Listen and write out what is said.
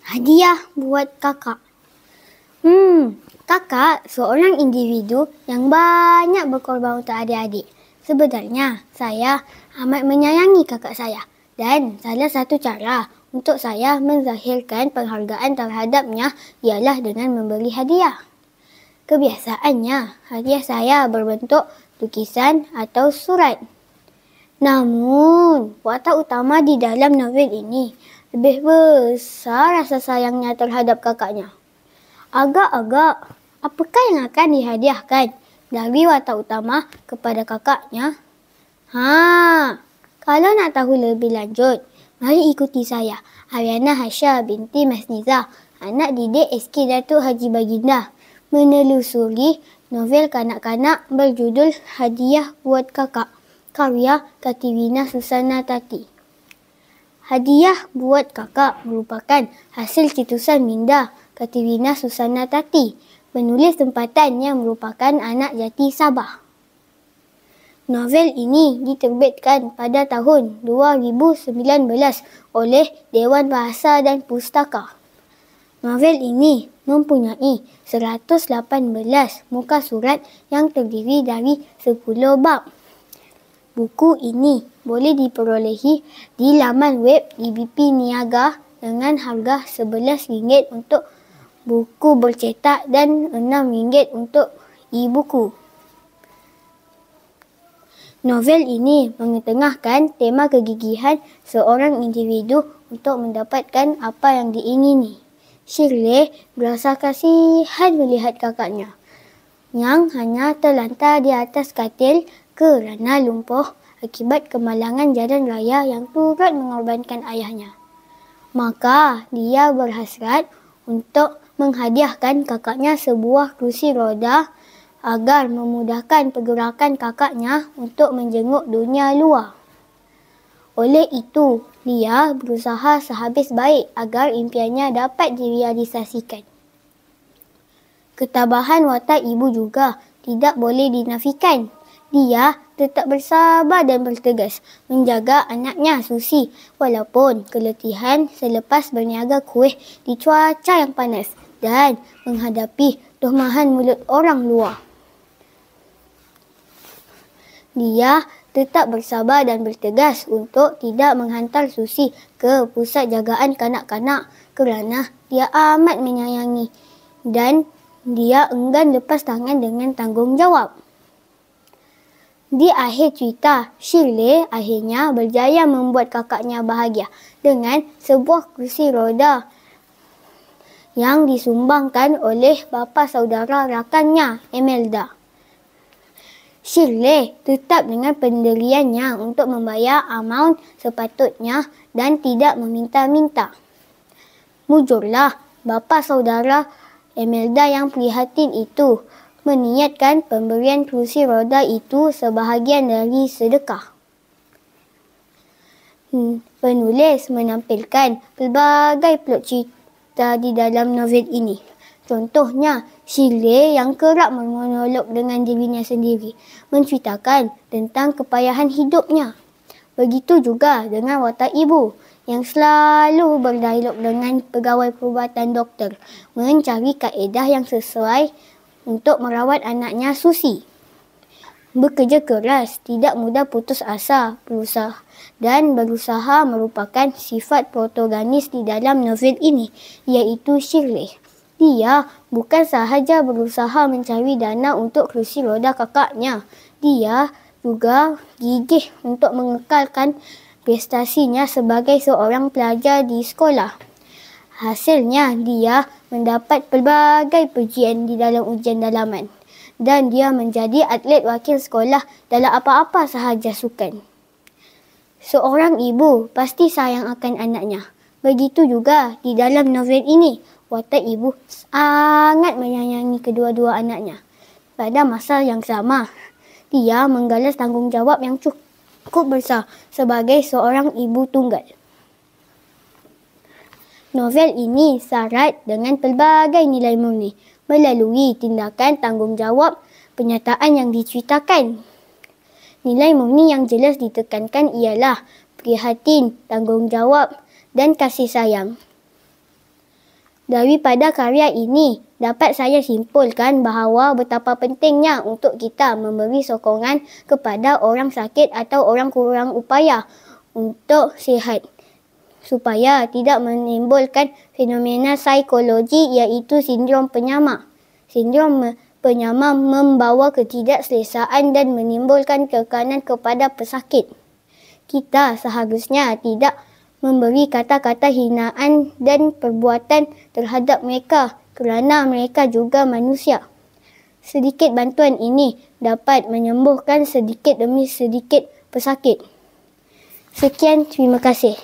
Hadiah buat kakak. Kakak seorang individu yang banyak berkorban untuk adik-adik. Sebenarnya, saya amat menyayangi kakak saya. Dan salah satu cara untuk saya menzahirkan penghargaan terhadapnya ialah dengan memberi hadiah. Kebiasaannya, hadiah saya berbentuk lukisan atau surat. Namun, watak utama di dalam novel ini lebih besar rasa sayangnya terhadap kakaknya. Agak-agak, apakah yang akan dihadiahkan dari watak utama kepada kakaknya? Kalau nak tahu lebih lanjut, mari ikuti saya, Ariana Hasha binti Mas Nizah, anak didik SK Datuk Haji Baginda, menelusuri novel kanak-kanak berjudul Hadiah Buat Kakak, karya Kativina Susana Tati. Hadiah Buat Kakak merupakan hasil cetusan minda Kativina Susana Tati, penulis tempatan yang merupakan anak jati Sabah. Novel ini diterbitkan pada tahun 2019 oleh Dewan Bahasa dan Pustaka. Novel ini mempunyai 118 muka surat yang terdiri dari 10 bab. Buku ini boleh diperolehi di laman web DBP Niaga dengan harga RM11 untuk buku bercetak dan RM6 untuk e-buku. Novel ini mengetengahkan tema kegigihan seorang individu untuk mendapatkan apa yang diingini. Shirley berasa kasihan melihat kakaknya yang hanya terlantar di atas katil kerana lumpuh akibat kemalangan jalan raya yang turut mengorbankan ayahnya. Maka dia berhasrat untuk menghadiahkan kakaknya sebuah kerusi roda agar memudahkan pergerakan kakaknya untuk menjenguk dunia luar. Oleh itu, dia berusaha sehabis baik agar impiannya dapat direalisasikan. Ketabahan watak ibu juga tidak boleh dinafikan. Dia tetap bersabar dan bertegas menjaga anaknya Susi walaupun keletihan selepas berniaga kuih di cuaca yang panas dan menghadapi tuhmahan mulut orang luar. Dia tetap bersabar dan bertegas untuk tidak menghantar Susi ke pusat jagaan kanak-kanak kerana dia amat menyayangi dan dia enggan lepas tangan dengan tanggungjawab. Di akhir cerita, Shirley akhirnya berjaya membuat kakaknya bahagia dengan sebuah kerusi roda yang disumbangkan oleh bapa saudara rakannya, Imelda. Shirley tetap dengan pendiriannya untuk membayar amaun sepatutnya dan tidak meminta-minta. Mujurlah, bapa saudara Imelda yang prihatin itu meniatkan pemberian kerusi roda itu sebahagian dari sedekah. Penulis menampilkan pelbagai plot cerita di dalam novel ini. Contohnya, Shirley yang kerap memonolog dengan dirinya sendiri, menceritakan tentang kepayahan hidupnya. Begitu juga dengan watak ibu yang selalu berdialog dengan pegawai perubatan doktor, mencari kaedah yang sesuai untuk merawat anaknya Susi. Bekerja keras, tidak mudah putus asa, berusaha merupakan sifat protagonis di dalam novel ini, iaitu Shirley. Dia bukan sahaja berusaha mencari dana untuk kerusi roda kakaknya, dia juga gigih untuk mengekalkan prestasinya sebagai seorang pelajar di sekolah. Hasilnya, dia mendapat pelbagai pujian di dalam ujian dalaman dan dia menjadi atlet wakil sekolah dalam apa-apa sahaja sukan. Seorang ibu pasti sayang akan anaknya. Begitu juga di dalam novel ini, watak ibu sangat menyayangi kedua-dua anaknya. Pada masa yang sama, dia menggalas tanggungjawab yang cukup besar sebagai seorang ibu tunggal. Novel ini syarat dengan pelbagai nilai murni melalui tindakan tanggungjawab penyataan yang diceritakan. Nilai murni yang jelas ditekankan ialah prihatin, tanggungjawab dan kasih sayang. Daripada karya ini, dapat saya simpulkan bahawa betapa pentingnya untuk kita memberi sokongan kepada orang sakit atau orang kurang upaya untuk sihat, supaya tidak menimbulkan fenomena psikologi iaitu sindrom penyama. Sindrom penyama membawa ketidakselesaan dan menimbulkan tekanan kepada pesakit. Kita seharusnya tidak memberi kata-kata hinaan dan perbuatan terhadap mereka kerana mereka juga manusia. Sedikit bantuan ini dapat menyembuhkan sedikit demi sedikit pesakit. Sekian, terima kasih.